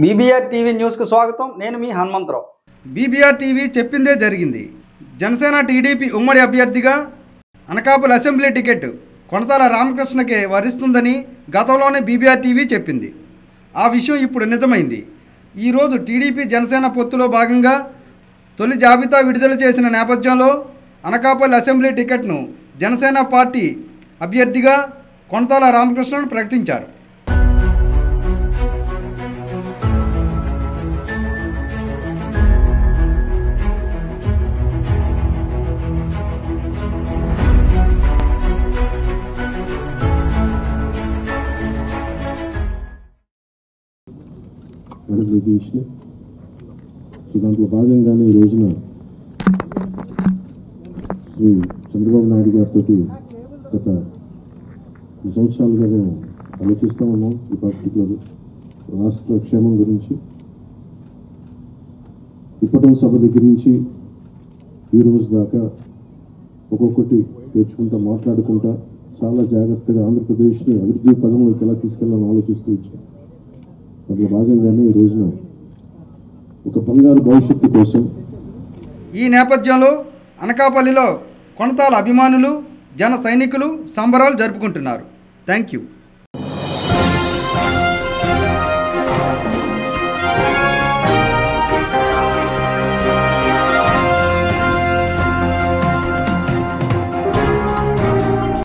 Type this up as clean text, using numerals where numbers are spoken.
BBR TV న్యూస్కు స్వాగతం. నేను మీ హనుమంతరావు. బీబీఆర్ టీవీ చెప్పిందే జరిగింది. జనసేన టీడీపీ ఉమ్మడి అభ్యర్థిగా అనకాపల్లి అసెంబ్లీ టికెట్ కొనతాల రామకృష్ణకే వరిస్తుందని గతంలోనే బీబీఆర్ టీవీ చెప్పింది. ఆ విషయం ఇప్పుడు నిజమైంది. ఈరోజు టీడీపీ జనసేన పొత్తులో భాగంగా తొలి జాబితా విడుదల చేసిన నేపథ్యంలో అనకాపల్లి అసెంబ్లీ టికెట్ను జనసేన పార్టీ అభ్యర్థిగా కొనతాల రామకృష్ణను ప్రకటించారు. చేసిన సో దాంట్లో భాగంగానే ఈ రోజున శ్రీ చంద్రబాబు నాయుడు గారితో గత 2 సంవత్సరాలుగా మేము ఆలోచిస్తూ ఉన్నాం. ఈ పర్టికులర్ రాష్ట్ర క్షేమం గురించి ఇప్పటి సభ దగ్గర నుంచి ఈ రోజు దాకా ఒక్కొక్కటి తెచ్చుకుంటా మాట్లాడుకుంటా చాలా జాగ్రత్తగా ఆంధ్రప్రదేశ్ని అభివృద్ధి పదంలోకి ఎలా తీసుకెళ్ళాలని ఆలోచిస్తూ వచ్చాం. అందులో భాగంగానే ఈ రోజున ఒక బంగారు భవిష్యత్తు కోసం ఈ నేపథ్యంలో అనకాపల్లిలో కొనతాల అభిమానులు జన సైనికులు సంబరాలు జరుపుకుంటున్నారు. Thank you.